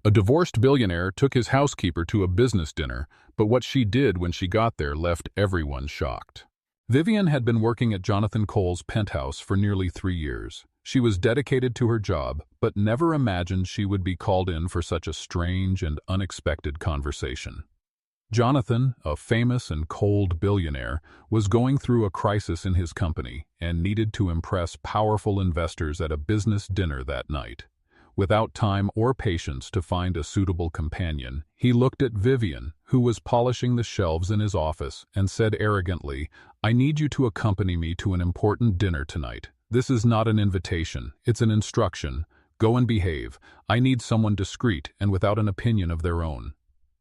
A divorced billionaire took his housekeeper to a business dinner, but what she did when she got there left everyone shocked. Vivian had been working at Jonathan Cole's penthouse for nearly 3 years. She was dedicated to her job, but never imagined she would be called in for such a strange and unexpected conversation. Jonathan, a famous and cold billionaire, was going through a crisis in his company and needed to impress powerful investors at a business dinner that night. Without time or patience to find a suitable companion, he looked at Vivian, who was polishing the shelves in his office, and said arrogantly, "I need you to accompany me to an important dinner tonight. This is not an invitation, it's an instruction. Go and behave. I need someone discreet and without an opinion of their own."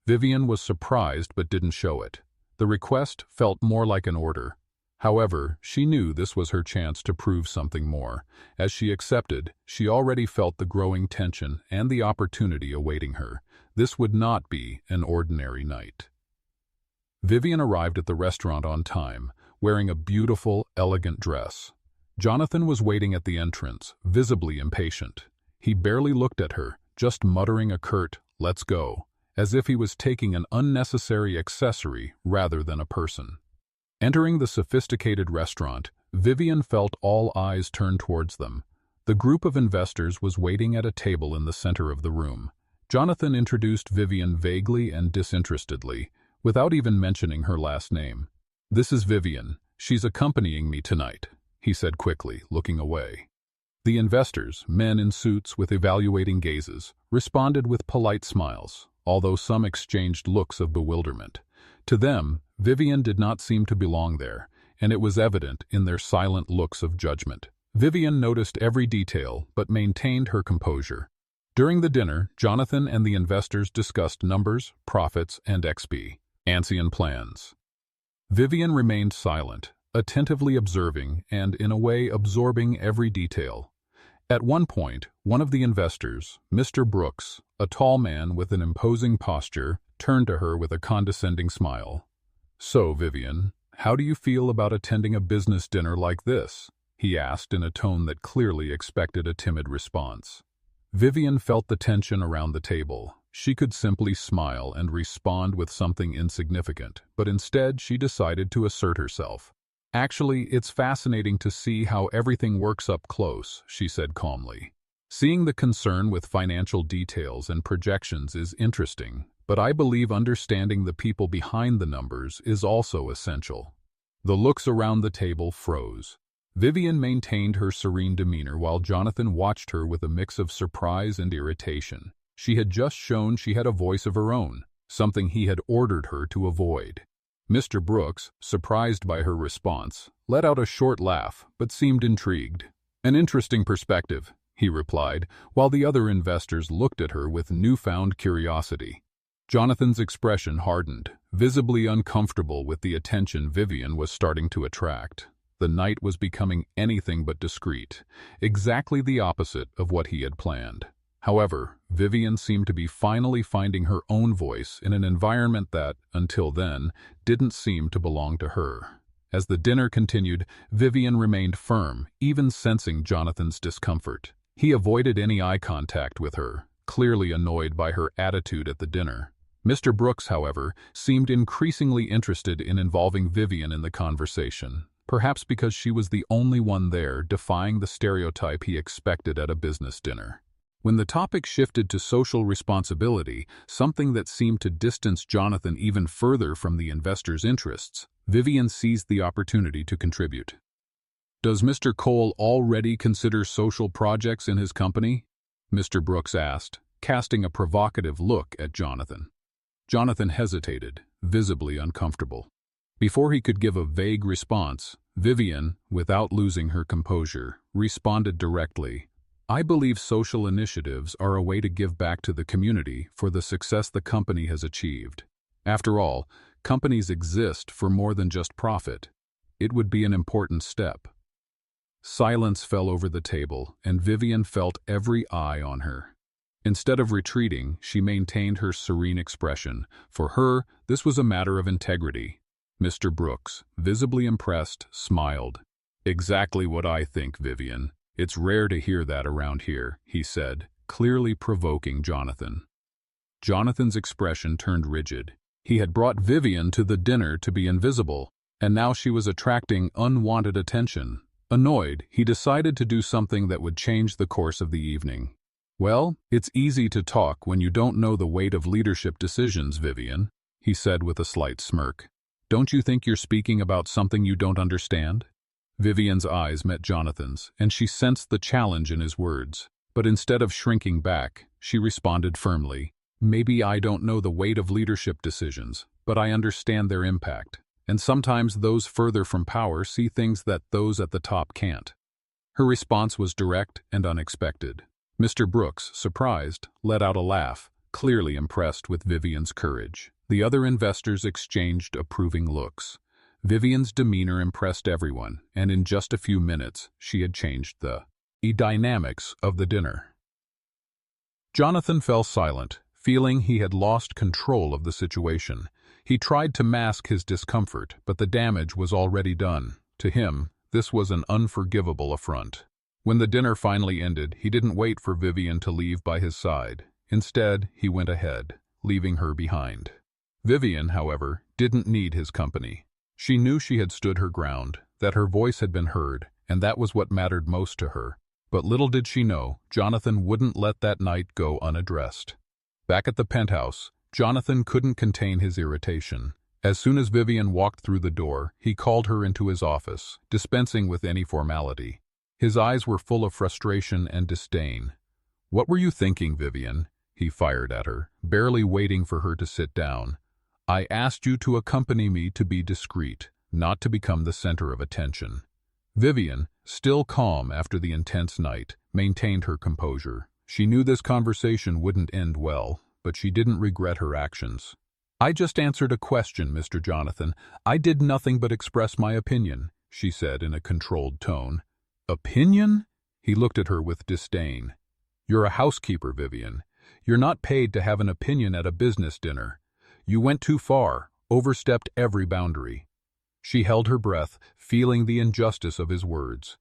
Vivian was surprised but didn't show it. The request felt more like an order. However, she knew this was her chance to prove something more. As she accepted, she already felt the growing tension and the opportunity awaiting her. This would not be an ordinary night. Vivian arrived at the restaurant on time, wearing a beautiful, elegant dress. Jonathan was waiting at the entrance, visibly impatient. He barely looked at her, just muttering a curt, "Let's go," as if he was taking an unnecessary accessory rather than a person. Entering the sophisticated restaurant, Vivian felt all eyes turn towards them. The group of investors was waiting at a table in the center of the room. Jonathan introduced Vivian vaguely and disinterestedly, without even mentioning her last name. "This is Vivian. She's accompanying me tonight," he said quickly, looking away. The investors, men in suits with evaluating gazes, responded with polite smiles, although some exchanged looks of bewilderment. To them, Vivian did not seem to belong there, and it was evident in their silent looks of judgment. Vivian noticed every detail but maintained her composure. During the dinner, Jonathan and the investors discussed numbers, profits, and expansion plans. Vivian remained silent, attentively observing and, in a way, absorbing every detail. At one point, one of the investors, Mr. Brooks, a tall man with an imposing posture, turned to her with a condescending smile. "So, Vivian, how do you feel about attending a business dinner like this?" he asked in a tone that clearly expected a timid response. Vivian felt the tension around the table. She could simply smile and respond with something insignificant, but instead she decided to assert herself. "Actually, it's fascinating to see how everything works up close," she said calmly. "Seeing the concern with financial details and projections is interesting, but I believe understanding the people behind the numbers is also essential." The looks around the table froze. Vivian maintained her serene demeanor while Jonathan watched her with a mix of surprise and irritation. She had just shown she had a voice of her own, something he had ordered her to avoid. Mr. Brooks, surprised by her response, let out a short laugh but seemed intrigued. "An interesting perspective," he replied, while the other investors looked at her with newfound curiosity. Jonathan's expression hardened, visibly uncomfortable with the attention Vivian was starting to attract. The night was becoming anything but discreet, exactly the opposite of what he had planned. However, Vivian seemed to be finally finding her own voice in an environment that, until then, didn't seem to belong to her. As the dinner continued, Vivian remained firm, even sensing Jonathan's discomfort. He avoided any eye contact with her, clearly annoyed by her attitude at the dinner. Mr. Brooks, however, seemed increasingly interested in involving Vivian in the conversation, perhaps because she was the only one there, defying the stereotype he expected at a business dinner. When the topic shifted to social responsibility, something that seemed to distance Jonathan even further from the investors' interests, Vivian seized the opportunity to contribute. "Does Mr. Cole already consider social projects in his company?" Mr. Brooks asked, casting a provocative look at Jonathan. Jonathan hesitated, visibly uncomfortable. Before he could give a vague response, Vivian, without losing her composure, responded directly, "I believe social initiatives are a way to give back to the community for the success the company has achieved. After all, companies exist for more than just profit. It would be an important step." Silence fell over the table, and Vivian felt every eye on her. Instead of retreating, she maintained her serene expression. For her, this was a matter of integrity. Mr. Brooks, visibly impressed, smiled. "Exactly what I think, Vivian. It's rare to hear that around here," he said, clearly provoking Jonathan. Jonathan's expression turned rigid. He had brought Vivian to the dinner to be invisible, and now she was attracting unwanted attention. Annoyed, he decided to do something that would change the course of the evening. "Well, it's easy to talk when you don't know the weight of leadership decisions, Vivian," he said with a slight smirk. "Don't you think you're speaking about something you don't understand?" Vivian's eyes met Jonathan's, and she sensed the challenge in his words. But instead of shrinking back, she responded firmly, "Maybe I don't know the weight of leadership decisions, but I understand their impact. And sometimes those further from power see things that those at the top can't." Her response was direct and unexpected. Mr. Brooks, surprised, let out a laugh, clearly impressed with Vivian's courage. The other investors exchanged approving looks. Vivian's demeanor impressed everyone, and in just a few minutes, she had changed the dynamics of the dinner. Jonathan fell silent, feeling he had lost control of the situation. He tried to mask his discomfort, but the damage was already done. To him, this was an unforgivable affront. When the dinner finally ended, he didn't wait for Vivian to leave by his side. Instead, he went ahead, leaving her behind. Vivian, however, didn't need his company. She knew she had stood her ground, that her voice had been heard, and that was what mattered most to her. But little did she know, Jonathan wouldn't let that night go unaddressed. Back at the penthouse, Jonathan couldn't contain his irritation. As soon as Vivian walked through the door, he called her into his office, dispensing with any formality. His eyes were full of frustration and disdain. "What were you thinking, Vivian?" he fired at her, barely waiting for her to sit down. "I asked you to accompany me to be discreet, not to become the center of attention." Vivian, still calm after the intense night, maintained her composure. She knew this conversation wouldn't end well, but she didn't regret her actions. "I just answered a question, Mr. Jonathan. I did nothing but express my opinion," she said in a controlled tone. "Opinion?" He looked at her with disdain. "You're a housekeeper, Vivian. You're not paid to have an opinion at a business dinner. You went too far, overstepped every boundary." She held her breath, feeling the injustice of his words.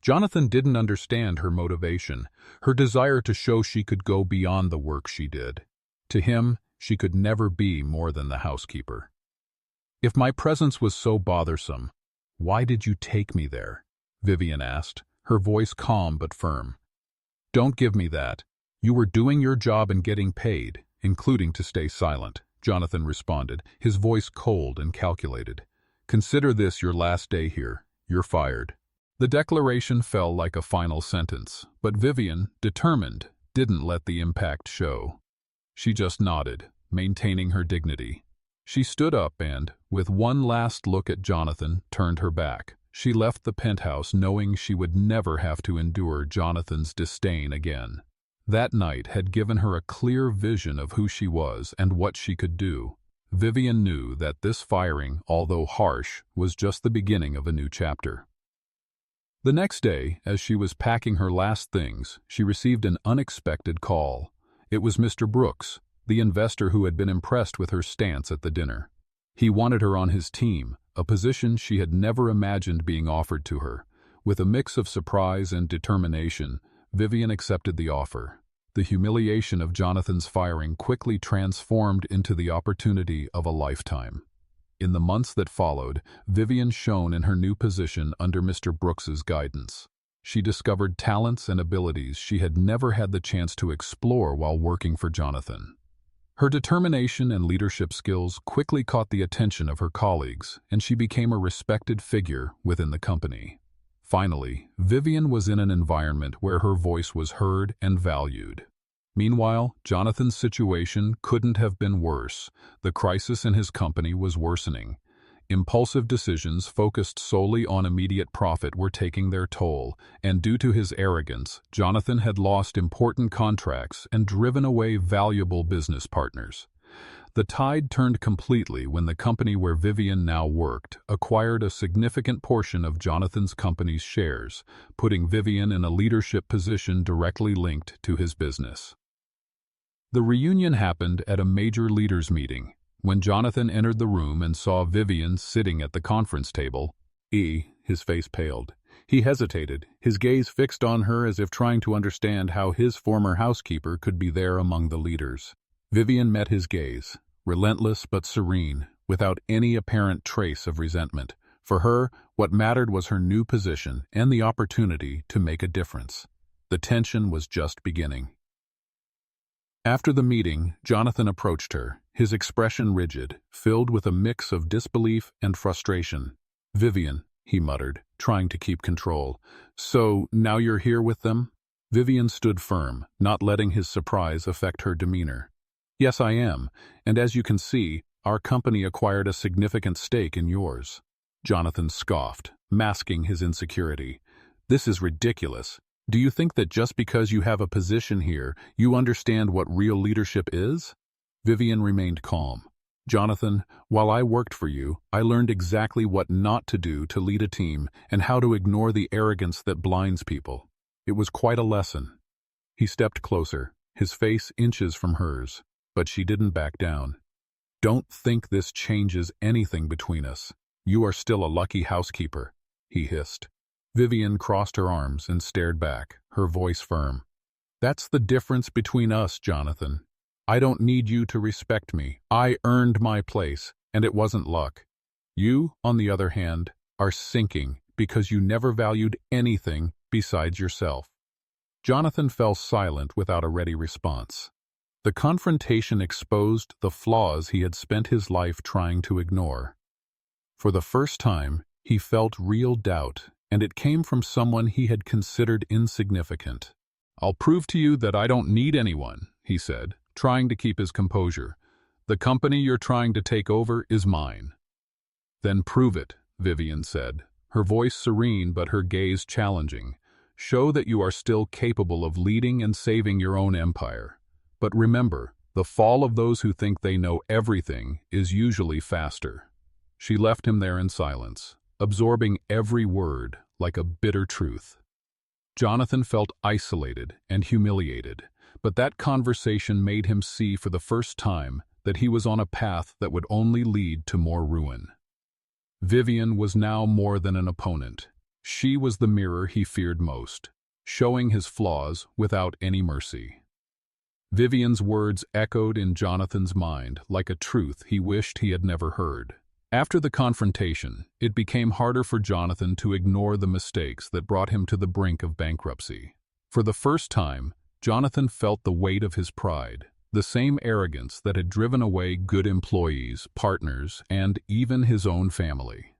Jonathan didn't understand her motivation, her desire to show she could go beyond the work she did. To him, she could never be more than the housekeeper. "If my presence was so bothersome, why did you take me there?" Vivian asked, her voice calm but firm. "Don't give me that. You were doing your job and getting paid, including to stay silent," Jonathan responded, his voice cold and calculated. "Consider this your last day here. You're fired." The declaration fell like a final sentence, but Vivian, determined, didn't let the impact show. She just nodded, maintaining her dignity. She stood up and, with one last look at Jonathan, turned her back. She left the penthouse knowing she would never have to endure Jonathan's disdain again. That night had given her a clear vision of who she was and what she could do. Vivian knew that this firing, although harsh, was just the beginning of a new chapter. The next day, as she was packing her last things, she received an unexpected call. It was Mr. Brooks, the investor who had been impressed with her stance at the dinner. He wanted her on his team, a position she had never imagined being offered to her. With a mix of surprise and determination, Vivian accepted the offer. The humiliation of Jonathan's firing quickly transformed into the opportunity of a lifetime. In the months that followed, Vivian shone in her new position under Mr. Brooks's guidance. She discovered talents and abilities she had never had the chance to explore while working for Jonathan. Her determination and leadership skills quickly caught the attention of her colleagues, and she became a respected figure within the company. Finally, Vivian was in an environment where her voice was heard and valued. Meanwhile, Jonathan's situation couldn't have been worse. The crisis in his company was worsening. Impulsive decisions focused solely on immediate profit were taking their toll, and due to his arrogance, Jonathan had lost important contracts and driven away valuable business partners. The tide turned completely when the company where Vivian now worked acquired a significant portion of Jonathan's company's shares, putting Vivian in a leadership position directly linked to his business. The reunion happened at a major leaders' meeting. When Jonathan entered the room and saw Vivian sitting at the conference table, his face paled. He hesitated, his gaze fixed on her as if trying to understand how his former housekeeper could be there among the leaders. Vivian met his gaze, relentless but serene, without any apparent trace of resentment. For her, what mattered was her new position and the opportunity to make a difference. The tension was just beginning. After the meeting, Jonathan approached her, his expression rigid, filled with a mix of disbelief and frustration. "Vivian," he muttered, trying to keep control. "So, now you're here with them?" Vivian stood firm, not letting his surprise affect her demeanor. "Yes, I am, and as you can see, our company acquired a significant stake in yours." Jonathan scoffed, masking his insecurity. "This is ridiculous. Do you think that just because you have a position here, you understand what real leadership is?" Vivian remained calm. "Jonathan, while I worked for you, I learned exactly what not to do to lead a team and how to ignore the arrogance that blinds people. It was quite a lesson." He stepped closer, his face inches from hers, but she didn't back down. "Don't think this changes anything between us. You are still a lucky housekeeper," he hissed. Vivian crossed her arms and stared back, her voice firm. "That's the difference between us, Jonathan. I don't need you to respect me. I earned my place, and it wasn't luck. You, on the other hand, are sinking because you never valued anything besides yourself." Jonathan fell silent without a ready response. The confrontation exposed the flaws he had spent his life trying to ignore. For the first time, he felt real doubt, and it came from someone he had considered insignificant. "I'll prove to you that I don't need anyone," he said, trying to keep his composure. "The company you're trying to take over is mine." "Then prove it," Vivian said, her voice serene but her gaze challenging. "Show that you are still capable of leading and saving your own empire. But remember, the fall of those who think they know everything is usually faster." She left him there in silence, absorbing every word like a bitter truth. Jonathan felt isolated and humiliated, but that conversation made him see for the first time that he was on a path that would only lead to more ruin. Vivian was now more than an opponent. She was the mirror he feared most, showing his flaws without any mercy. Vivian's words echoed in Jonathan's mind like a truth he wished he had never heard. After the confrontation, it became harder for Jonathan to ignore the mistakes that brought him to the brink of bankruptcy. For the first time, Jonathan felt the weight of his pride, the same arrogance that had driven away good employees, partners, and even his own family.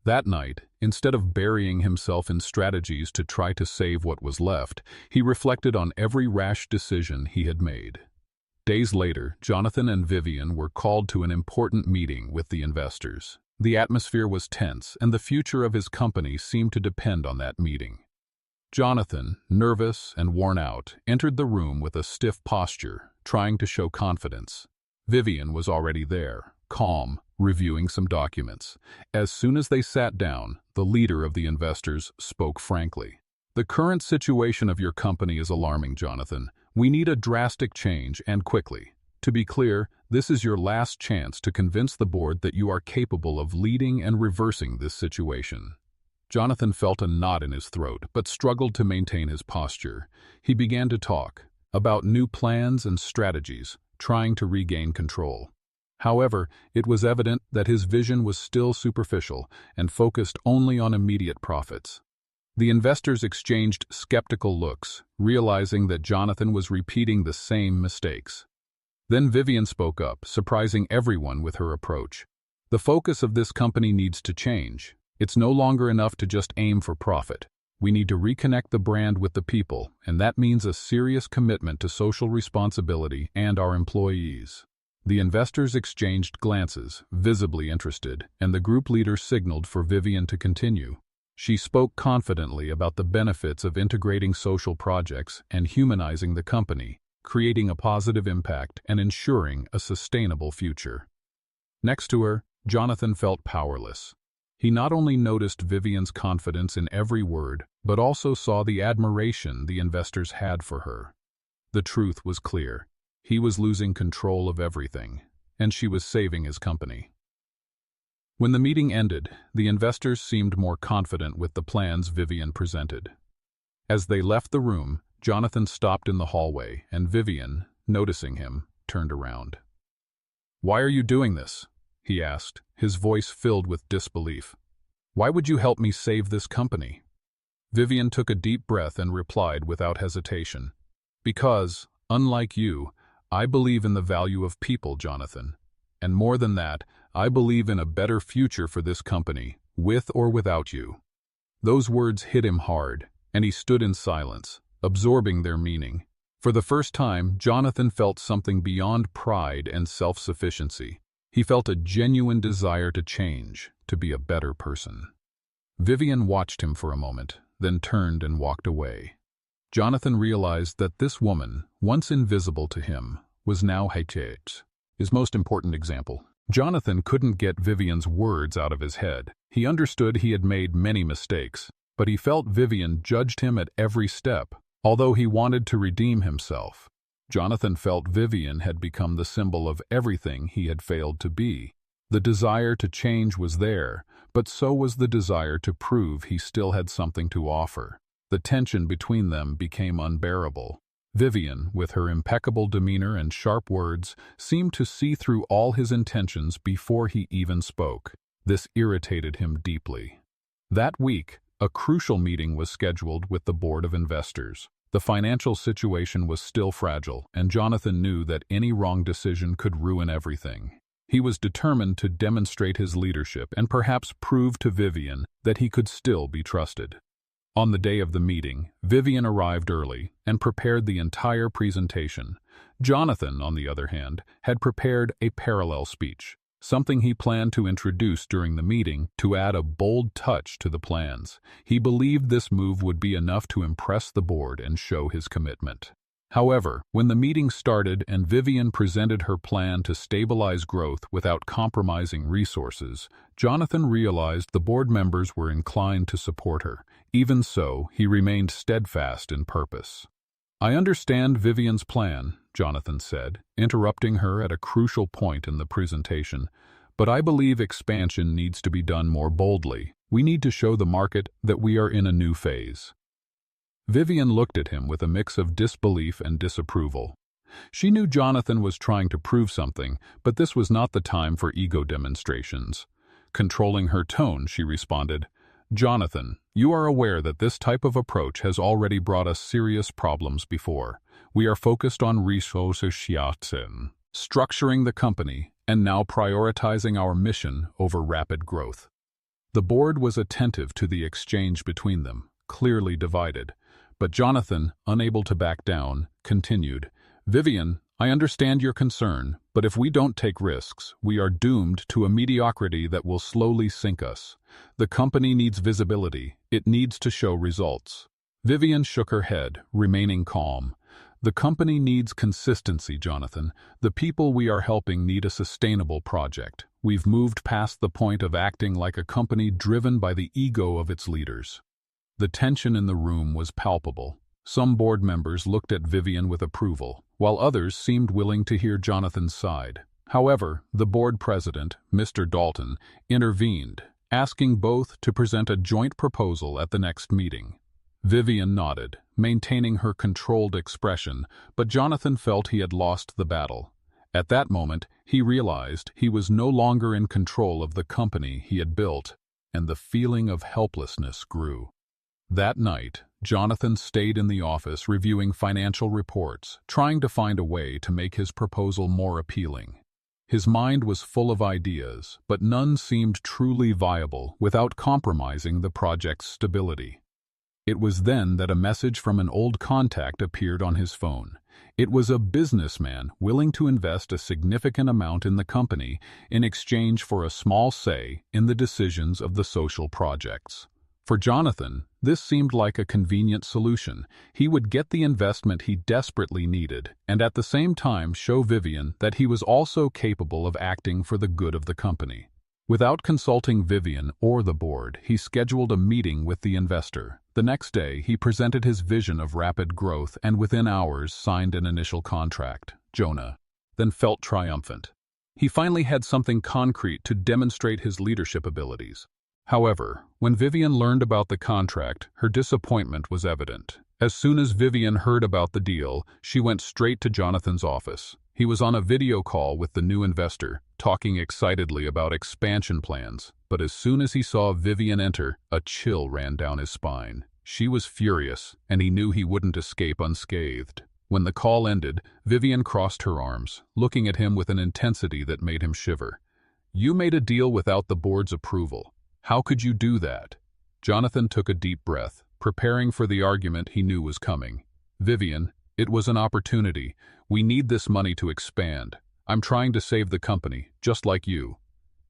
That night, instead of burying himself in strategies to try to save what was left, he reflected on every rash decision he had made. Days later, Jonathan and Vivian were called to an important meeting with the investors. The atmosphere was tense, and the future of his company seemed to depend on that meeting. Jonathan, nervous and worn out, entered the room with a stiff posture, trying to show confidence. Vivian was already there, calm, reviewing some documents. As soon as they sat down, the leader of the investors spoke frankly. "The current situation of your company is alarming, Jonathan. We need a drastic change, and quickly. To be clear, this is your last chance to convince the board that you are capable of leading and reversing this situation." Jonathan felt a knot in his throat, but struggled to maintain his posture. He began to talk about new plans and strategies, trying to regain control. However, it was evident that his vision was still superficial and focused only on immediate profits. The investors exchanged skeptical looks, realizing that Jonathan was repeating the same mistakes. Then Vivian spoke up, surprising everyone with her approach. "The focus of this company needs to change. It's no longer enough to just aim for profit. We need to reconnect the brand with the people, and that means a serious commitment to social responsibility and our employees." The investors exchanged glances, visibly interested, and the group leader signaled for Vivian to continue. She spoke confidently about the benefits of integrating social projects and humanizing the company, creating a positive impact and ensuring a sustainable future. Next to her, Jonathan felt powerless. He not only noticed Vivian's confidence in every word, but also saw the admiration the investors had for her. The truth was clear. He was losing control of everything, and she was saving his company. When the meeting ended, the investors seemed more confident with the plans Vivian presented. As they left the room, Jonathan stopped in the hallway, and Vivian, noticing him, turned around. "Why are you doing this?" he asked, his voice filled with disbelief. "Why would you help me save this company?" Vivian took a deep breath and replied without hesitation. "Because, unlike you, I believe in the value of people, Jonathan. And more than that, I believe in a better future for this company, with or without you." Those words hit him hard, and he stood in silence, absorbing their meaning. For the first time, Jonathan felt something beyond pride and self-sufficiency. He felt a genuine desire to change, to be a better person. Vivian watched him for a moment, then turned and walked away. Jonathan realized that this woman, once invisible to him, was now his most important example. Jonathan couldn't get Vivian's words out of his head. He understood he had made many mistakes, but he felt Vivian judged him at every step. Although he wanted to redeem himself, Jonathan felt Vivian had become the symbol of everything he had failed to be. The desire to change was there, but so was the desire to prove he still had something to offer. The tension between them became unbearable. Vivian, with her impeccable demeanor and sharp words, seemed to see through all his intentions before he even spoke. This irritated him deeply. That week, a crucial meeting was scheduled with the board of investors. The financial situation was still fragile, and Jonathan knew that any wrong decision could ruin everything. He was determined to demonstrate his leadership and perhaps prove to Vivian that he could still be trusted. On the day of the meeting, Vivian arrived early and prepared the entire presentation. Jonathan, on the other hand, had prepared a parallel speech, something he planned to introduce during the meeting to add a bold touch to the plans. He believed this move would be enough to impress the board and show his commitment. However, when the meeting started and Vivian presented her plan to stabilize growth without compromising resources, Jonathan realized the board members were inclined to support her. Even so, he remained steadfast in purpose. "I understand Vivian's plan," Jonathan said, interrupting her at a crucial point in the presentation, "but I believe expansion needs to be done more boldly. We need to show the market that we are in a new phase." Vivian looked at him with a mix of disbelief and disapproval. She knew Jonathan was trying to prove something, but this was not the time for ego demonstrations. Controlling her tone, she responded, "Jonathan, you are aware that this type of approach has already brought us serious problems before. We are focused on structuring the company, and now prioritizing our mission over rapid growth." The board was attentive to the exchange between them, clearly divided. But Jonathan, unable to back down, continued, "Vivian, I understand your concern, but if we don't take risks, we are doomed to a mediocrity that will slowly sink us. The company needs visibility. It needs to show results." Vivian shook her head, remaining calm. "The company needs consistency, Jonathan. The people we are helping need a sustainable project. We've moved past the point of acting like a company driven by the ego of its leaders." The tension in the room was palpable. Some board members looked at Vivian with approval, while others seemed willing to hear Jonathan's side. However, the board president, Mr. Dalton, intervened, asking both to present a joint proposal at the next meeting. Vivian nodded, maintaining her controlled expression, but Jonathan felt he had lost the battle. At that moment, he realized he was no longer in control of the company he had built, and the feeling of helplessness grew. That night, Jonathan stayed in the office reviewing financial reports, trying to find a way to make his proposal more appealing. His mind was full of ideas, but none seemed truly viable without compromising the project's stability. It was then that a message from an old contact appeared on his phone. It was a businessman willing to invest a significant amount in the company in exchange for a small say in the decisions of the social projects. For Jonathan, this seemed like a convenient solution. He would get the investment he desperately needed, and at the same time show Vivian that he was also capable of acting for the good of the company. Without consulting Vivian or the board, he scheduled a meeting with the investor. The next day, he presented his vision of rapid growth and within hours signed an initial contract. Jonah then felt triumphant. He finally had something concrete to demonstrate his leadership abilities. However, when Vivian learned about the contract, her disappointment was evident. As soon as Vivian heard about the deal, she went straight to Jonathan's office. He was on a video call with the new investor, talking excitedly about expansion plans, but as soon as he saw Vivian enter, a chill ran down his spine. She was furious, and he knew he wouldn't escape unscathed. When the call ended, Vivian crossed her arms, looking at him with an intensity that made him shiver. "You made a deal without the board's approval. How could you do that?" Jonathan took a deep breath, preparing for the argument he knew was coming. "Vivian, it was an opportunity. We need this money to expand. I'm trying to save the company, just like you."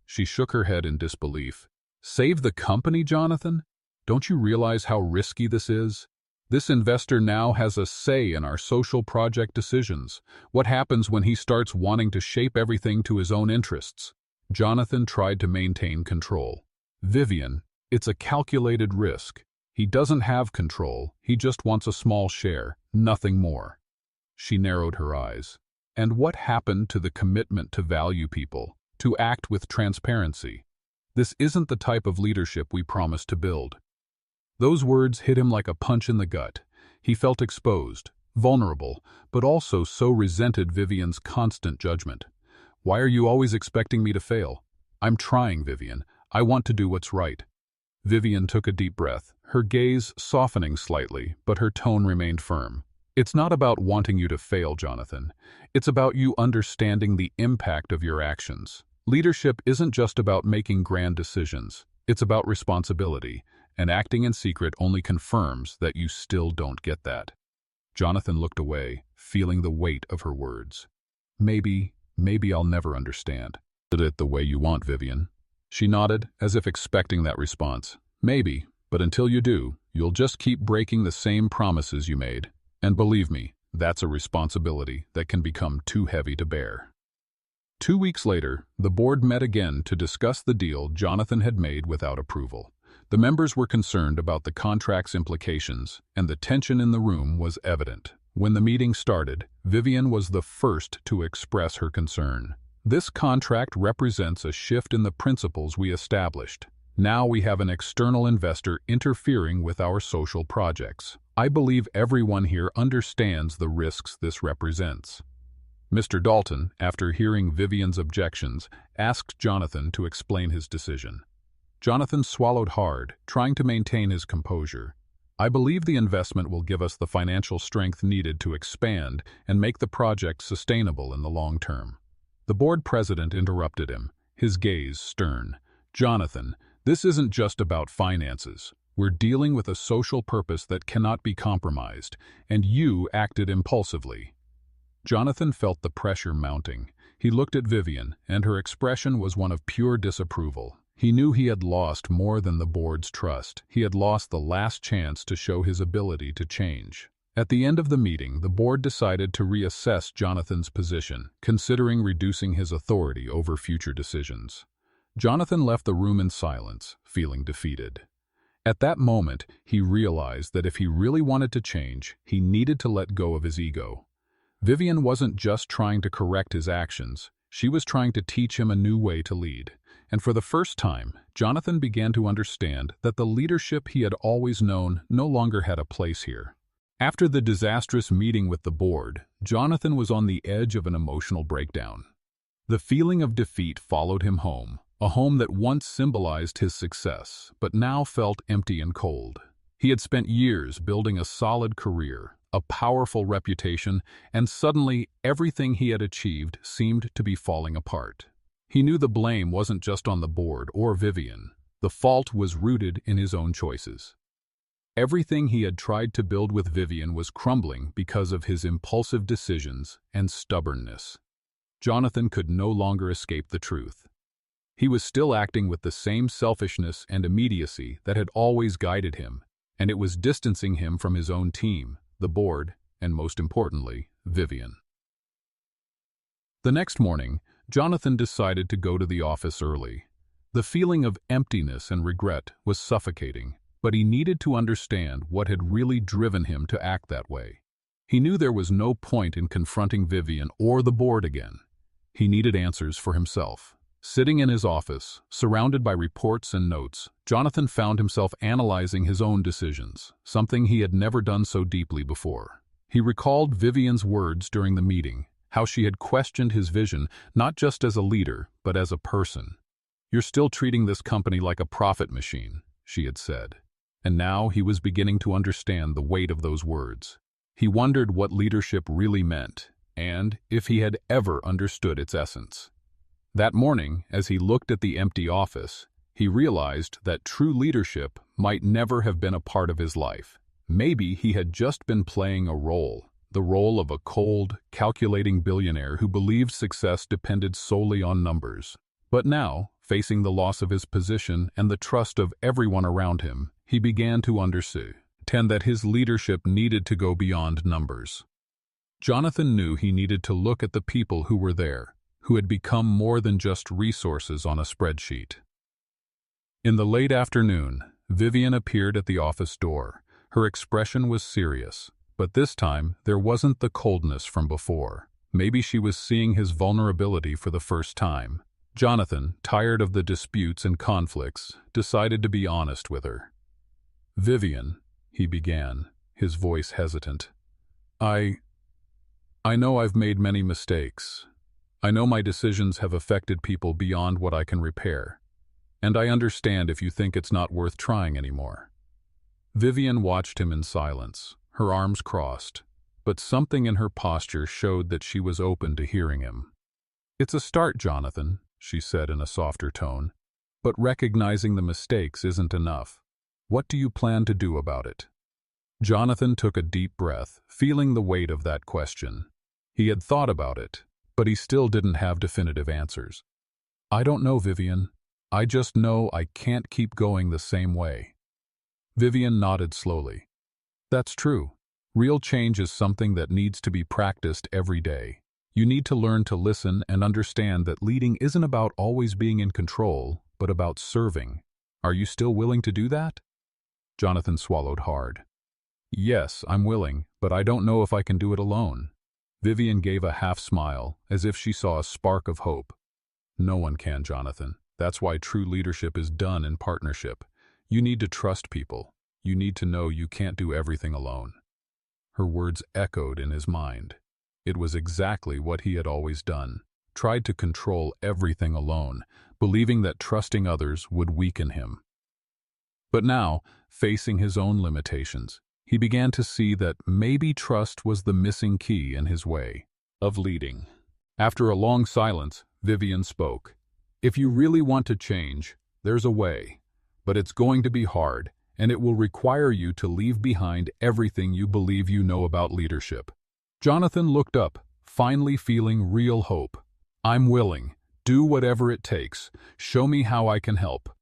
She shook her head in disbelief. "Save the company, Jonathan? Don't you realize how risky this is? This investor now has a say in our social project decisions. What happens when he starts wanting to shape everything to his own interests?" Jonathan tried to maintain control. "Vivian, it's a calculated risk. He doesn't have control, he just wants a small share, nothing more." She narrowed her eyes. "And what happened to the commitment to value people, to act with transparency? This isn't the type of leadership we promised to build." Those words hit him like a punch in the gut. He felt exposed, vulnerable, but also so resented Vivian's constant judgment. "Why are you always expecting me to fail? I'm trying, Vivian. I want to do what's right." Vivian took a deep breath, her gaze softening slightly, but her tone remained firm. "It's not about wanting you to fail, Jonathan. It's about you understanding the impact of your actions. Leadership isn't just about making grand decisions. It's about responsibility, and acting in secret only confirms that you still don't get that." Jonathan looked away, feeling the weight of her words. Maybe I'll never understand." "Did it the way you want, Vivian?" She nodded, as if expecting that response. "Maybe, but until you do, you'll just keep breaking the same promises you made. And believe me, that's a responsibility that can become too heavy to bear." 2 weeks later, the board met again to discuss the deal Jonathan had made without approval. The members were concerned about the contract's implications, and the tension in the room was evident. When the meeting started, Vivian was the first to express her concern. "This contract represents a shift in the principles we established. Now we have an external investor interfering with our social projects. I believe everyone here understands the risks this represents." Mr. Dalton, after hearing Vivian's objections, asked Jonathan to explain his decision. Jonathan swallowed hard, trying to maintain his composure. "I believe the investment will give us the financial strength needed to expand and make the project sustainable in the long term." The board president interrupted him, his gaze stern. "Jonathan, this isn't just about finances. We're dealing with a social purpose that cannot be compromised, and you acted impulsively." Jonathan felt the pressure mounting. He looked at Vivian, and her expression was one of pure disapproval. He knew he had lost more than the board's trust. He had lost the last chance to show his ability to change. At the end of the meeting, the board decided to reassess Jonathan's position, considering reducing his authority over future decisions. Jonathan left the room in silence, feeling defeated. At that moment, he realized that if he really wanted to change, he needed to let go of his ego. Vivian wasn't just trying to correct his actions, she was trying to teach him a new way to lead. And for the first time, Jonathan began to understand that the leadership he had always known no longer had a place here. After the disastrous meeting with the board, Jonathan was on the edge of an emotional breakdown. The feeling of defeat followed him home, a home that once symbolized his success, but now felt empty and cold. He had spent years building a solid career, a powerful reputation, and suddenly everything he had achieved seemed to be falling apart. He knew the blame wasn't just on the board or Vivian. The fault was rooted in his own choices. Everything he had tried to build with Vivian was crumbling because of his impulsive decisions and stubbornness. Jonathan could no longer escape the truth. He was still acting with the same selfishness and immediacy that had always guided him, and it was distancing him from his own team, the board, and most importantly, Vivian. The next morning, Jonathan decided to go to the office early. The feeling of emptiness and regret was suffocating, but he needed to understand what had really driven him to act that way. He knew there was no point in confronting Vivian or the board again. He needed answers for himself. Sitting in his office, surrounded by reports and notes, Jonathan found himself analyzing his own decisions, something he had never done so deeply before. He recalled Vivian's words during the meeting, how she had questioned his vision not just as a leader, but as a person. "You're still treating this company like a profit machine," she had said. And now he was beginning to understand the weight of those words. He wondered what leadership really meant, and if he had ever understood its essence. That morning, as he looked at the empty office, he realized that true leadership might never have been a part of his life. Maybe he had just been playing a role, the role of a cold, calculating billionaire who believed success depended solely on numbers. But now, facing the loss of his position and the trust of everyone around him, he began to understand that his leadership needed to go beyond numbers. Jonathan knew he needed to look at the people who were there, who had become more than just resources on a spreadsheet. In the late afternoon, Vivian appeared at the office door. Her expression was serious, but this time there wasn't the coldness from before. Maybe she was seeing his vulnerability for the first time. Jonathan, tired of the disputes and conflicts, decided to be honest with her. "Vivian," he began, his voice hesitant. I know I've made many mistakes. I know my decisions have affected people beyond what I can repair. And I understand if you think it's not worth trying anymore." Vivian watched him in silence, her arms crossed, but something in her posture showed that she was open to hearing him. "It's a start, Jonathan," she said in a softer tone, "but recognizing the mistakes isn't enough. What do you plan to do about it?" Jonathan took a deep breath, feeling the weight of that question. He had thought about it, but he still didn't have definitive answers. "I don't know, Vivian. I just know I can't keep going the same way." Vivian nodded slowly. "That's true. Real change is something that needs to be practiced every day. You need to learn to listen and understand that leading isn't about always being in control, but about serving. Are you still willing to do that?" Jonathan swallowed hard. "Yes, I'm willing, but I don't know if I can do it alone." Vivian gave a half-smile, as if she saw a spark of hope. "No one can, Jonathan. That's why true leadership is done in partnership. You need to trust people. You need to know you can't do everything alone." Her words echoed in his mind. It was exactly what he had always done, tried to control everything alone, believing that trusting others would weaken him. But now, facing his own limitations, he began to see that maybe trust was the missing key in his way of leading. After a long silence, Vivian spoke. "If you really want to change, there's a way. But it's going to be hard, and it will require you to leave behind everything you believe you know about leadership." Jonathan looked up, finally feeling real hope. "I'm willing. Do whatever it takes. Show me how I can help."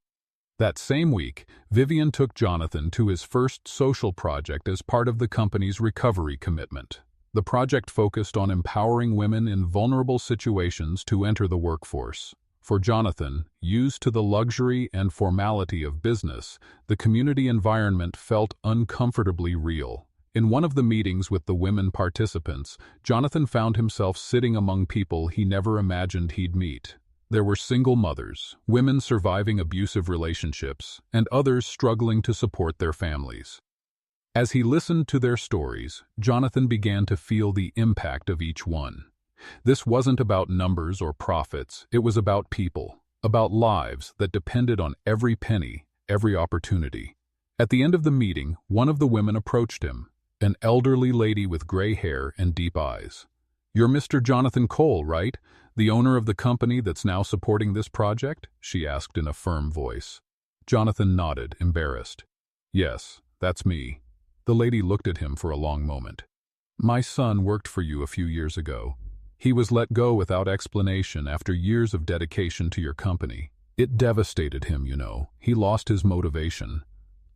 That same week, Vivian took Jonathan to his first social project as part of the company's recovery commitment. The project focused on empowering women in vulnerable situations to enter the workforce. For Jonathan, used to the luxury and formality of business, the community environment felt uncomfortably real. In one of the meetings with the women participants, Jonathan found himself sitting among people he never imagined he'd meet. There were single mothers, women surviving abusive relationships, and others struggling to support their families. As he listened to their stories, Jonathan began to feel the impact of each one. This wasn't about numbers or profits, it was about people, about lives that depended on every penny, every opportunity. At the end of the meeting, one of the women approached him, an elderly lady with gray hair and deep eyes. "You're Mr. Jonathan Cole, right? The owner of the company that's now supporting this project?" she asked in a firm voice. Jonathan nodded, embarrassed. "Yes, that's me." The lady looked at him for a long moment. "My son worked for you a few years ago. He was let go without explanation after years of dedication to your company. It devastated him, you know. He lost his motivation."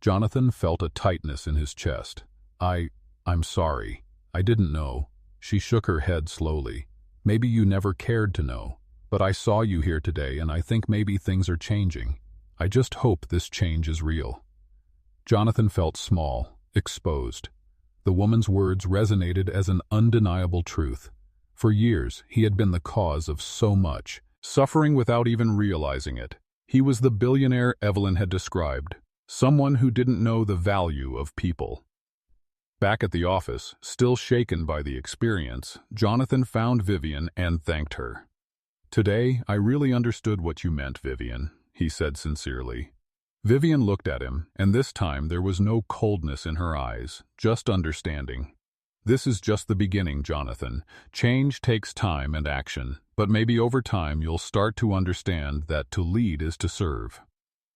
Jonathan felt a tightness in his chest. I'm sorry. I didn't know." She shook her head slowly. "Maybe you never cared to know. But I saw you here today and I think maybe things are changing. I just hope this change is real." Jonathan felt small, exposed. The woman's words resonated as an undeniable truth. For years, he had been the cause of so much, suffering without even realizing it. He was the billionaire Evelyn had described, someone who didn't know the value of people. Back at the office, still shaken by the experience, Jonathan found Vivian and thanked her. "Today, I really understood what you meant, Vivian," he said sincerely. Vivian looked at him, and this time there was no coldness in her eyes, just understanding. "This is just the beginning, Jonathan. Change takes time and action, but maybe over time you'll start to understand that to lead is to serve."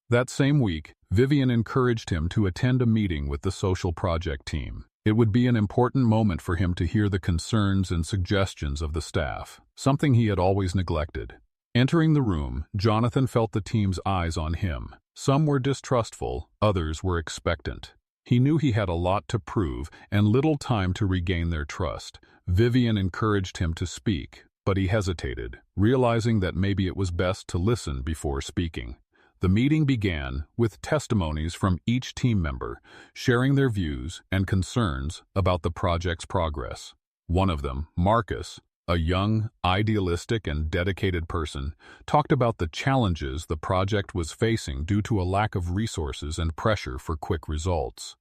That same week, Vivian encouraged him to attend a meeting with the social project team. It would be an important moment for him to hear the concerns and suggestions of the staff, something he had always neglected. Entering the room, Jonathan felt the team's eyes on him. Some were distrustful, others were expectant. He knew he had a lot to prove and little time to regain their trust. Vivian encouraged him to speak, but he hesitated, realizing that maybe it was best to listen before speaking. The meeting began with testimonies from each team member, sharing their views and concerns about the project's progress. One of them, Marcus, a young, idealistic and dedicated person, talked about the challenges the project was facing due to a lack of resources and pressure for quick results.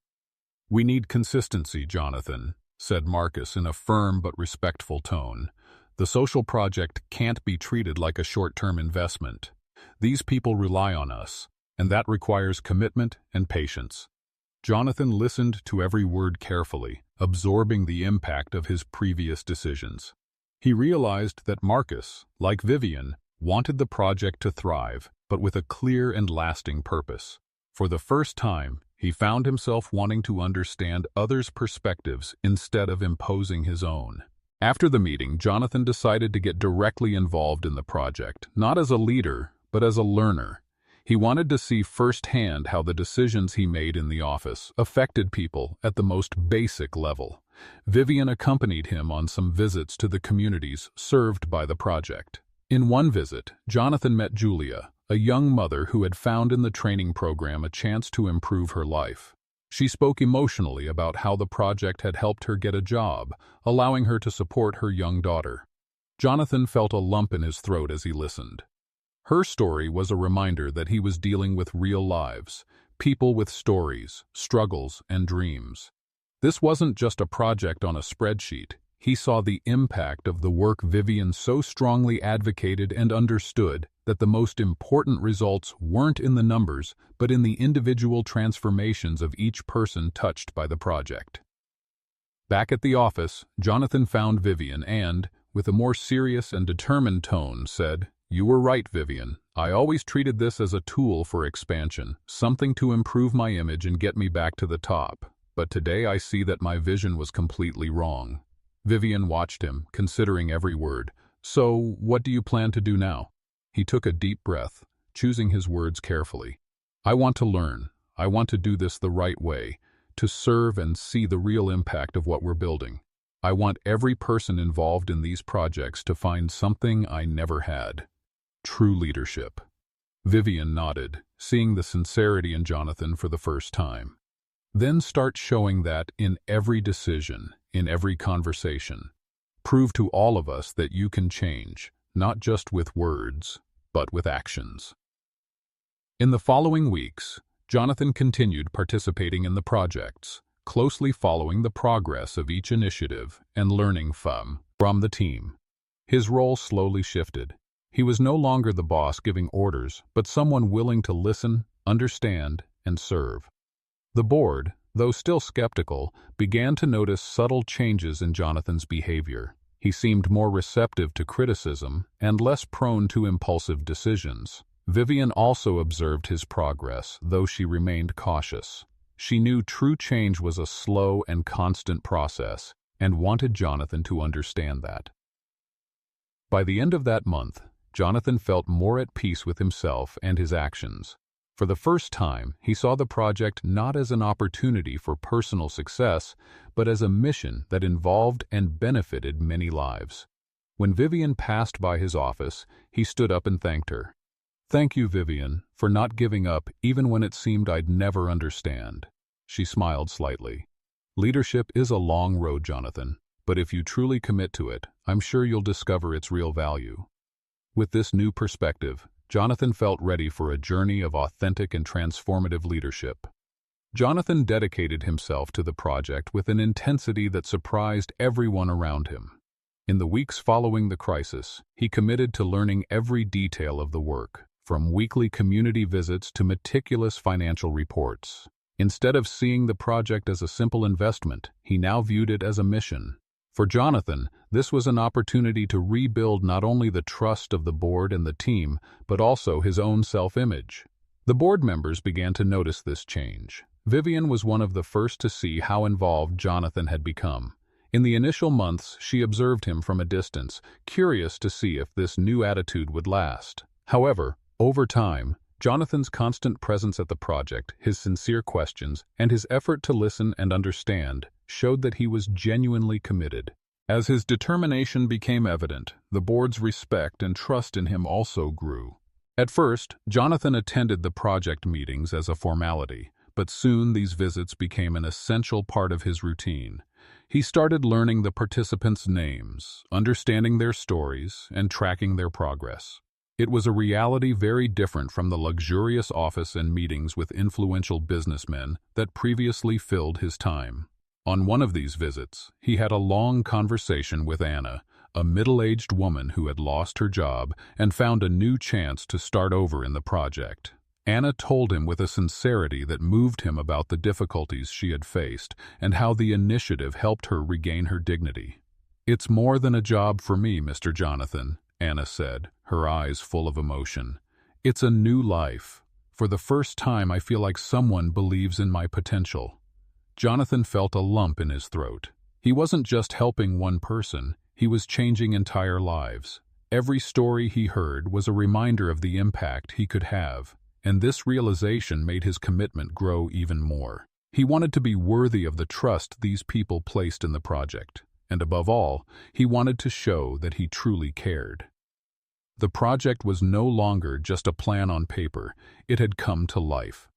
"We need consistency, Jonathan," said Marcus in a firm but respectful tone. "The social project can't be treated like a short-term investment. These people rely on us, and that requires commitment and patience." Jonathan listened to every word carefully, absorbing the impact of his previous decisions. He realized that Marcus, like Vivian, wanted the project to thrive, but with a clear and lasting purpose. For the first time, he found himself wanting to understand others' perspectives instead of imposing his own. After the meeting, Jonathan decided to get directly involved in the project, not as a leader, but as a learner. He wanted to see firsthand how the decisions he made in the office affected people at the most basic level. Vivian accompanied him on some visits to the communities served by the project. In one visit, Jonathan met Julia, a young mother who had found in the training program a chance to improve her life. She spoke emotionally about how the project had helped her get a job, allowing her to support her young daughter. Jonathan felt a lump in his throat as he listened. Her story was a reminder that he was dealing with real lives, people with stories, struggles, and dreams. This wasn't just a project on a spreadsheet. He saw the impact of the work Vivian so strongly advocated and understood that the most important results weren't in the numbers, but in the individual transformations of each person touched by the project. Back at the office, Jonathan found Vivian and, with a more serious and determined tone, said, "You were right, Vivian. I always treated this as a tool for expansion, something to improve my image and get me back to the top. But today I see that my vision was completely wrong." Vivian watched him, considering every word. "So, what do you plan to do now?" He took a deep breath, choosing his words carefully. "I want to learn. I want to do this the right way, to serve and see the real impact of what we're building. I want every person involved in these projects to find something I never had. True leadership." Vivian nodded, seeing the sincerity in Jonathan for the first time. "Then start showing that in every decision, in every conversation. Prove to all of us that you can change, not just with words, but with actions." In the following weeks, Jonathan continued participating in the projects, closely following the progress of each initiative and learning from the team. His role slowly shifted. He was no longer the boss giving orders, but someone willing to listen, understand, and serve. The board, though still skeptical, began to notice subtle changes in Jonathan's behavior. He seemed more receptive to criticism and less prone to impulsive decisions. Vivian also observed his progress, though she remained cautious. She knew true change was a slow and constant process, and wanted Jonathan to understand that. By the end of that month, Jonathan felt more at peace with himself and his actions. For the first time, he saw the project not as an opportunity for personal success, but as a mission that involved and benefited many lives. When Vivian passed by his office, he stood up and thanked her. "Thank you, Vivian, for not giving up even when it seemed I'd never understand." She smiled slightly. "Leadership is a long road, Jonathan, but if you truly commit to it, I'm sure you'll discover its real value." With this new perspective, Jonathan felt ready for a journey of authentic and transformative leadership. Jonathan dedicated himself to the project with an intensity that surprised everyone around him. In the weeks following the crisis, he committed to learning every detail of the work, from weekly community visits to meticulous financial reports. Instead of seeing the project as a simple investment, he now viewed it as a mission. For Jonathan, this was an opportunity to rebuild not only the trust of the board and the team, but also his own self-image. The board members began to notice this change. Vivian was one of the first to see how involved Jonathan had become. In the initial months, she observed him from a distance, curious to see if this new attitude would last. However, over time, Jonathan's constant presence at the project, his sincere questions, and his effort to listen and understand showed that he was genuinely committed. As his determination became evident, the board's respect and trust in him also grew. At first, Jonathan attended the project meetings as a formality, but soon these visits became an essential part of his routine. He started learning the participants' names, understanding their stories, and tracking their progress. It was a reality very different from the luxurious office and meetings with influential businessmen that previously filled his time. On one of these visits, he had a long conversation with Anna, a middle-aged woman who had lost her job and found a new chance to start over in the project. Anna told him with a sincerity that moved him about the difficulties she had faced and how the initiative helped her regain her dignity. "It's more than a job for me, Mr. Jonathan," Anna said, her eyes full of emotion. "It's a new life. For the first time, I feel like someone believes in my potential." Jonathan felt a lump in his throat. He wasn't just helping one person, he was changing entire lives. Every story he heard was a reminder of the impact he could have, and this realization made his commitment grow even more. He wanted to be worthy of the trust these people placed in the project, and above all, he wanted to show that he truly cared. The project was no longer just a plan on paper, it had come to life.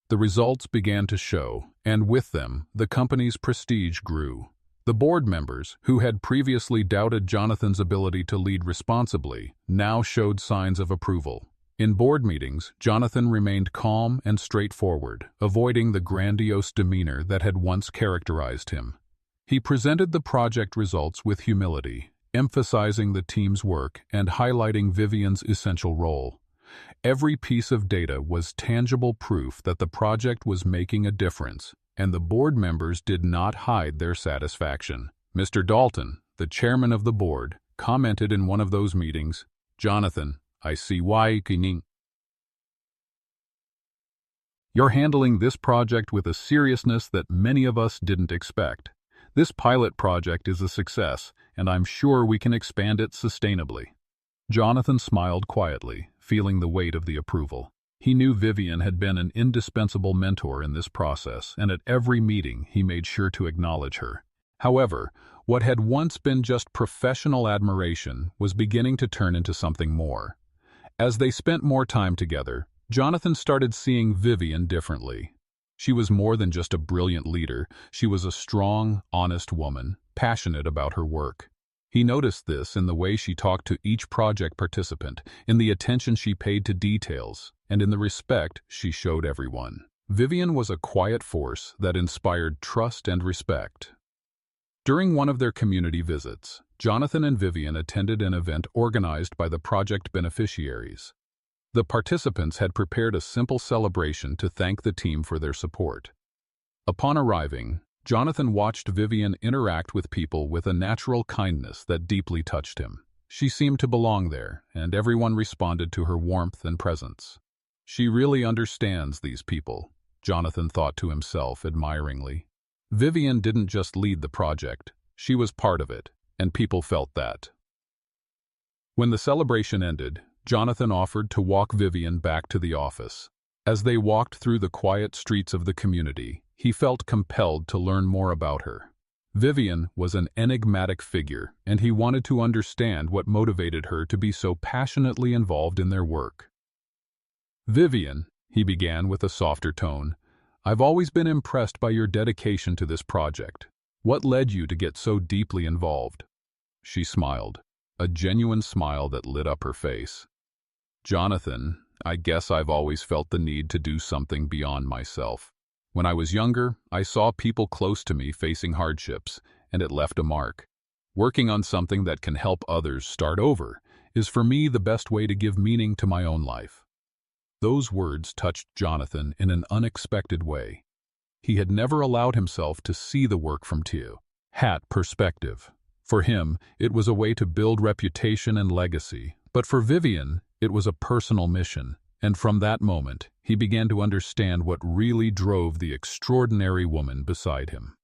The results began to show, and with them, the company's prestige grew. The board members, who had previously doubted Jonathan's ability to lead responsibly, now showed signs of approval. In board meetings, Jonathan remained calm and straightforward, avoiding the grandiose demeanor that had once characterized him. He presented the project results with humility, emphasizing the team's work and highlighting Vivian's essential role. Every piece of data was tangible proof that the project was making a difference, and the board members did not hide their satisfaction. Mr. Dalton, the chairman of the board, commented in one of those meetings, "Jonathan, I see why you're handling this project with a seriousness that many of us didn't expect. This pilot project is a success, and I'm sure we can expand it sustainably." Jonathan smiled quietly, feeling the weight of the approval. He knew Vivian had been an indispensable mentor in this process, and at every meeting he made sure to acknowledge her. However, what had once been just professional admiration was beginning to turn into something more. As they spent more time together, Jonathan started seeing Vivian differently. She was more than just a brilliant leader, she was a strong, honest woman, passionate about her work. He noticed this in the way she talked to each project participant, in the attention she paid to details, and in the respect she showed everyone. Vivian was a quiet force that inspired trust and respect. During one of their community visits, Jonathan and Vivian attended an event organized by the project beneficiaries. The participants had prepared a simple celebration to thank the team for their support. Upon arriving, Jonathan watched Vivian interact with people with a natural kindness that deeply touched him. She seemed to belong there, and everyone responded to her warmth and presence. "She really understands these people," Jonathan thought to himself admiringly. Vivian didn't just lead the project, she was part of it, and people felt that. When the celebration ended, Jonathan offered to walk Vivian back to the office. As they walked through the quiet streets of the community, he felt compelled to learn more about her. Vivian was an enigmatic figure, and he wanted to understand what motivated her to be so passionately involved in their work. "Vivian," he began with a softer tone, "I've always been impressed by your dedication to this project. What led you to get so deeply involved?" She smiled, a genuine smile that lit up her face. "Jonathan, I guess I've always felt the need to do something beyond myself. When I was younger, I saw people close to me facing hardships, and it left a mark. Working on something that can help others start over is for me the best way to give meaning to my own life." Those words touched Jonathan in an unexpected way. He had never allowed himself to see the work from hat perspective. For him, it was a way to build reputation and legacy, but for Vivian, it was a personal mission, and from that moment, he began to understand what really drove the extraordinary woman beside him.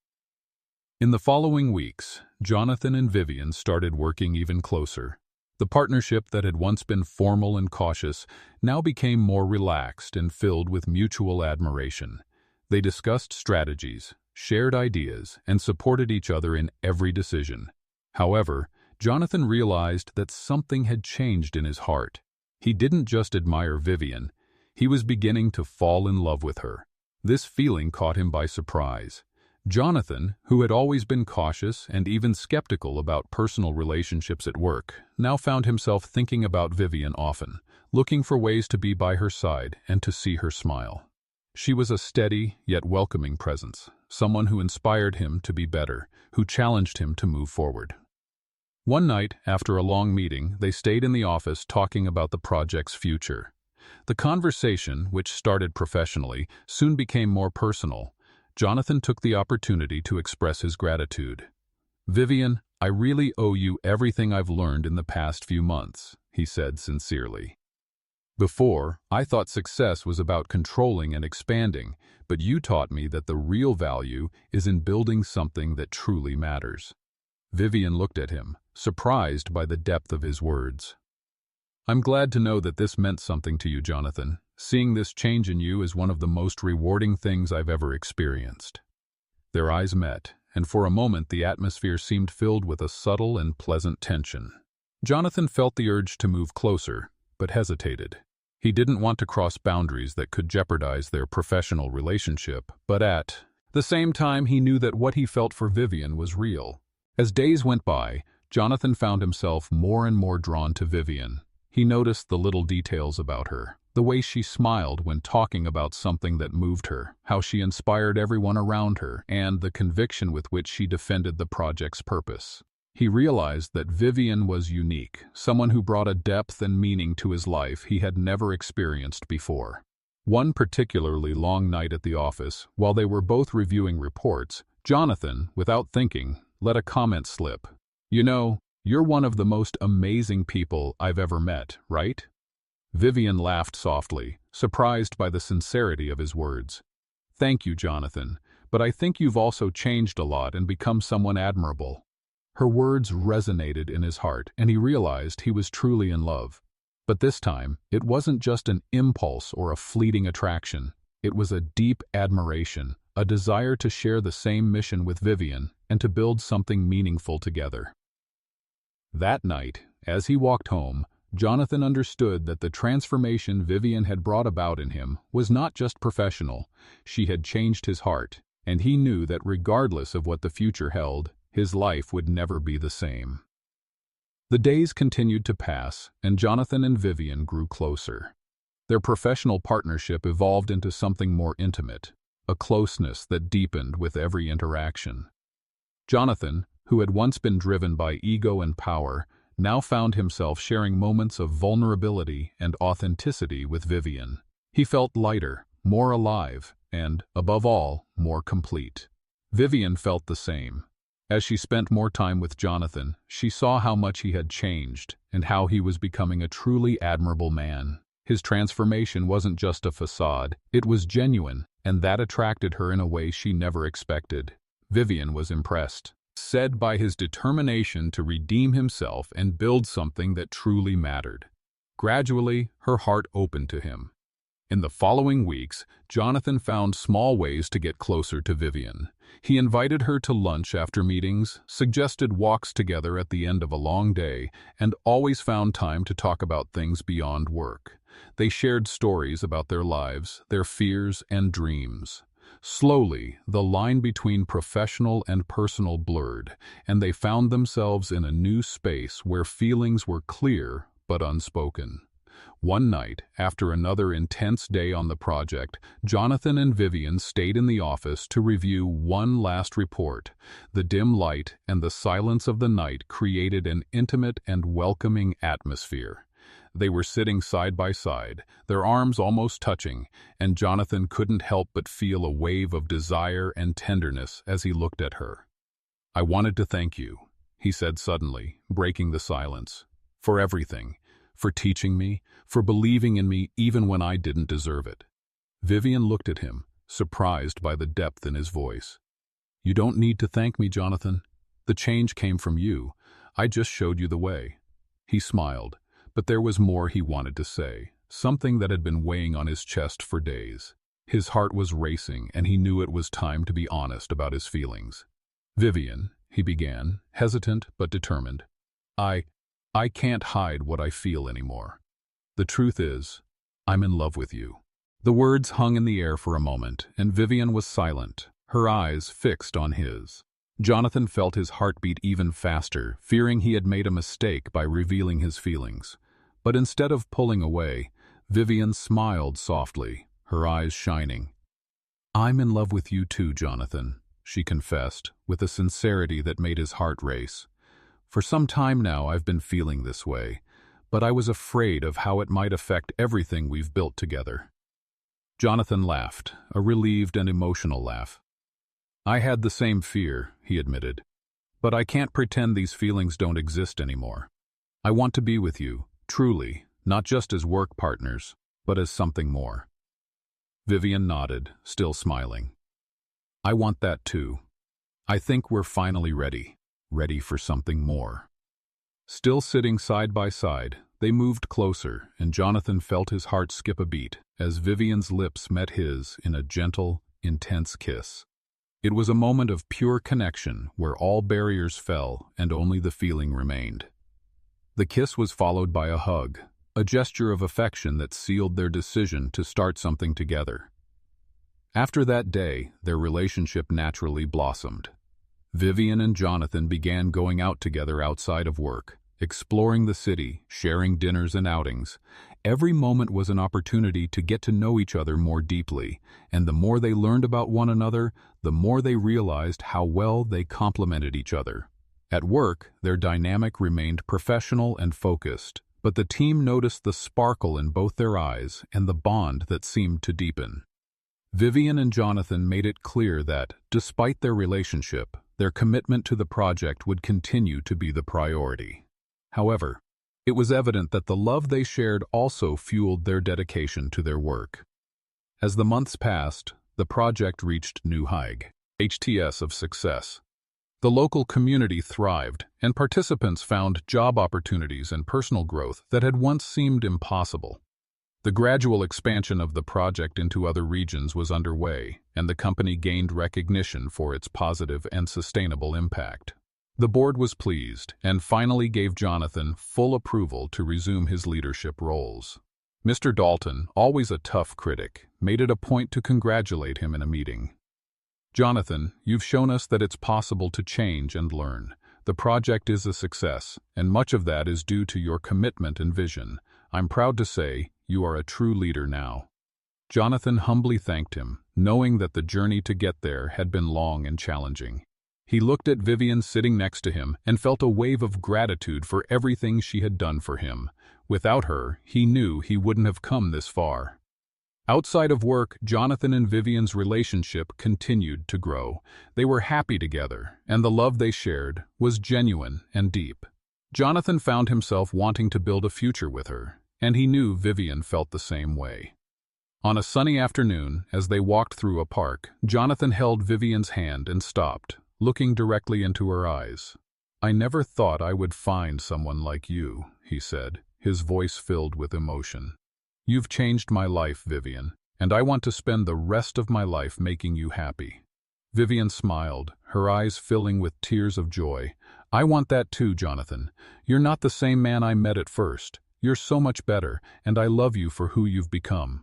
In the following weeks, Jonathan and Vivian started working even closer. The partnership that had once been formal and cautious now became more relaxed and filled with mutual admiration. They discussed strategies, shared ideas, and supported each other in every decision. However, Jonathan realized that something had changed in his heart. He didn't just admire Vivian, he was beginning to fall in love with her. This feeling caught him by surprise. Jonathan, who had always been cautious and even skeptical about personal relationships at work, now found himself thinking about Vivian often, looking for ways to be by her side and to see her smile. She was a steady yet welcoming presence, someone who inspired him to be better, who challenged him to move forward. One night, after a long meeting, they stayed in the office talking about the project's future. The conversation, which started professionally, soon became more personal. Jonathan took the opportunity to express his gratitude. "Vivian, I really owe you everything I've learned in the past few months," he said sincerely. "Before, I thought success was about controlling and expanding, but you taught me that the real value is in building something that truly matters." Vivian looked at him, surprised by the depth of his words. "I'm glad to know that this meant something to you, Jonathan. Seeing this change in you is one of the most rewarding things I've ever experienced." Their eyes met, and for a moment the atmosphere seemed filled with a subtle and pleasant tension. Jonathan felt the urge to move closer, but hesitated. He didn't want to cross boundaries that could jeopardize their professional relationship, but at the same time he knew that what he felt for Vivian was real. As days went by, Jonathan found himself more and more drawn to Vivian. He noticed the little details about her, the way she smiled when talking about something that moved her, how she inspired everyone around her, and the conviction with which she defended the project's purpose. He realized that Vivian was unique, someone who brought a depth and meaning to his life he had never experienced before. One particularly long night at the office, while they were both reviewing reports, Jonathan, without thinking, let a comment slip. "You know, you're one of the most amazing people I've ever met, right?" Vivian laughed softly, surprised by the sincerity of his words. "Thank you, Jonathan, but I think you've also changed a lot and become someone admirable." Her words resonated in his heart, and he realized he was truly in love. But this time, it wasn't just an impulse or a fleeting attraction. It was a deep admiration, a desire to share the same mission with Vivian and to build something meaningful together. That night, as he walked home, Jonathan understood that the transformation Vivian had brought about in him was not just professional. She had changed his heart, and he knew that regardless of what the future held, his life would never be the same. The days continued to pass, and Jonathan and Vivian grew closer. Their professional partnership evolved into something more intimate, a closeness that deepened with every interaction. Jonathan, who had once been driven by ego and power, now found himself sharing moments of vulnerability and authenticity with Vivian. He felt lighter, more alive, and, above all, more complete. Vivian felt the same. As she spent more time with Jonathan, she saw how much he had changed and how he was becoming a truly admirable man. His transformation wasn't just a facade, it was genuine, and that attracted her in a way she never expected. Vivian was impressed, said by his determination to redeem himself and build something that truly mattered. Gradually, her heart opened to him. In the following weeks, Jonathan found small ways to get closer to Vivian. He invited her to lunch after meetings, suggested walks together at the end of a long day, and always found time to talk about things beyond work. They shared stories about their lives, their fears, and dreams. Slowly, the line between professional and personal blurred, and they found themselves in a new space where feelings were clear but unspoken. One night, after another intense day on the project, Jonathan and Vivian stayed in the office to review one last report. The dim light and the silence of the night created an intimate and welcoming atmosphere. They were sitting side by side, their arms almost touching, and Jonathan couldn't help but feel a wave of desire and tenderness as he looked at her. "I wanted to thank you," he said suddenly, breaking the silence, "for everything. For teaching me, for believing in me even when I didn't deserve it." Vivian looked at him, surprised by the depth in his voice. "You don't need to thank me, Jonathan. The change came from you. I just showed you the way." He smiled, but there was more he wanted to say, something that had been weighing on his chest for days. His heart was racing, and he knew it was time to be honest about his feelings. "Vivian," he began, hesitant but determined, I can't hide what I feel anymore. The truth is, I'm in love with you." The words hung in the air for a moment, and Vivian was silent, her eyes fixed on his. Jonathan felt his heart beat even faster, fearing he had made a mistake by revealing his feelings. But instead of pulling away, Vivian smiled softly, her eyes shining. "I'm in love with you too, Jonathan," she confessed, with a sincerity that made his heart race. "For some time now I've been feeling this way, but I was afraid of how it might affect everything we've built together." Jonathan laughed, a relieved and emotional laugh. "I had the same fear," he admitted, "but I can't pretend these feelings don't exist anymore. I want to be with you, truly, not just as work partners, but as something more." Vivian nodded, still smiling. "I want that too. I think we're finally ready for something more." Still sitting side by side, they moved closer, and Jonathan felt his heart skip a beat as Vivian's lips met his in a gentle, intense kiss. It was a moment of pure connection where all barriers fell and only the feeling remained. The kiss was followed by a hug, a gesture of affection that sealed their decision to start something together. After that day, their relationship naturally blossomed. Vivian and Jonathan began going out together outside of work, exploring the city, sharing dinners and outings. Every moment was an opportunity to get to know each other more deeply, and the more they learned about one another, the more they realized how well they complemented each other. At work, their dynamic remained professional and focused, but the team noticed the sparkle in both their eyes and the bond that seemed to deepen. Vivian and Jonathan made it clear that, despite their relationship, their commitment to the project would continue to be the priority. However, it was evident that the love they shared also fueled their dedication to their work. As the months passed, the project reached new heights of success. The local community thrived, and participants found job opportunities and personal growth that had once seemed impossible. The gradual expansion of the project into other regions was underway, and the company gained recognition for its positive and sustainable impact. The board was pleased and finally gave Jonathan full approval to resume his leadership roles. Mr. Dalton, always a tough critic, made it a point to congratulate him in a meeting. "Jonathan, you've shown us that it's possible to change and learn. The project is a success, and much of that is due to your commitment and vision. I'm proud to say you are a true leader now." Jonathan humbly thanked him, knowing that the journey to get there had been long and challenging. He looked at Vivian sitting next to him and felt a wave of gratitude for everything she had done for him. Without her, he knew he wouldn't have come this far. Outside of work, Jonathan and Vivian's relationship continued to grow. They were happy together, and the love they shared was genuine and deep. Jonathan found himself wanting to build a future with her, and he knew Vivian felt the same way. On a sunny afternoon, as they walked through a park, Jonathan held Vivian's hand and stopped, looking directly into her eyes. "I never thought I would find someone like you," he said, his voice filled with emotion. "You've changed my life, Vivian, and I want to spend the rest of my life making you happy." Vivian smiled, her eyes filling with tears of joy. "I want that too, Jonathan. You're not the same man I met at first. You're so much better, and I love you for who you've become."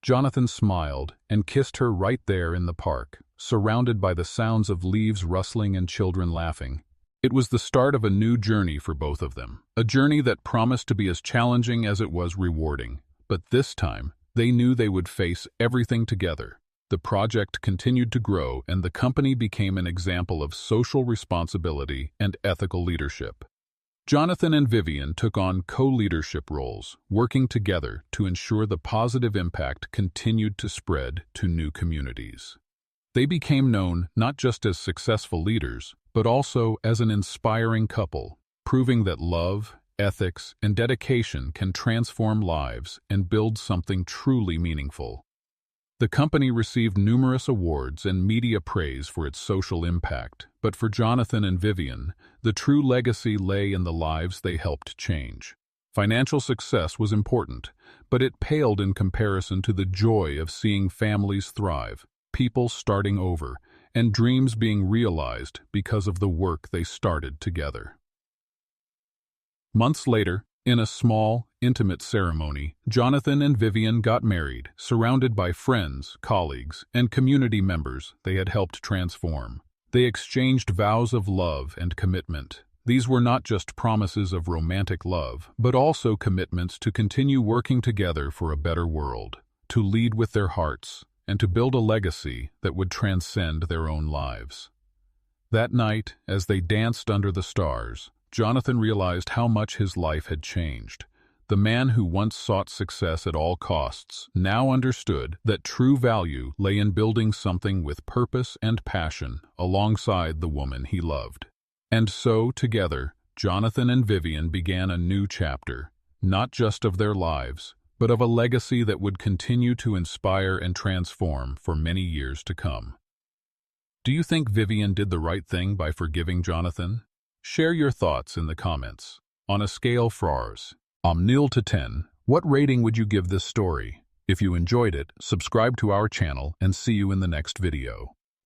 Jonathan smiled and kissed her right there in the park, surrounded by the sounds of leaves rustling and children laughing. It was the start of a new journey for both of them, a journey that promised to be as challenging as it was rewarding. But this time, they knew they would face everything together. The project continued to grow, and the company became an example of social responsibility and ethical leadership. Jonathan and Vivian took on co-leadership roles, working together to ensure the positive impact continued to spread to new communities. They became known not just as successful leaders, but also as an inspiring couple, proving that love, ethics, and dedication can transform lives and build something truly meaningful. The company received numerous awards and media praise for its social impact, but for Jonathan and Vivian, the true legacy lay in the lives they helped change. Financial success was important, but it paled in comparison to the joy of seeing families thrive, people starting over, and dreams being realized because of the work they started together. Months later, in a small, intimate ceremony, Jonathan and Vivian got married, surrounded by friends, colleagues, and community members they had helped transform. They exchanged vows of love and commitment. These were not just promises of romantic love, but also commitments to continue working together for a better world, to lead with their hearts, and to build a legacy that would transcend their own lives. That night, as they danced under the stars, Jonathan realized how much his life had changed. The man who once sought success at all costs now understood that true value lay in building something with purpose and passion alongside the woman he loved. And so, together, Jonathan and Vivian began a new chapter, not just of their lives, but of a legacy that would continue to inspire and transform for many years to come. Do you think Vivian did the right thing by forgiving Jonathan? Share your thoughts in the comments. On a scale from 0 to 10, what rating would you give this story? If you enjoyed it, subscribe to our channel and see you in the next video.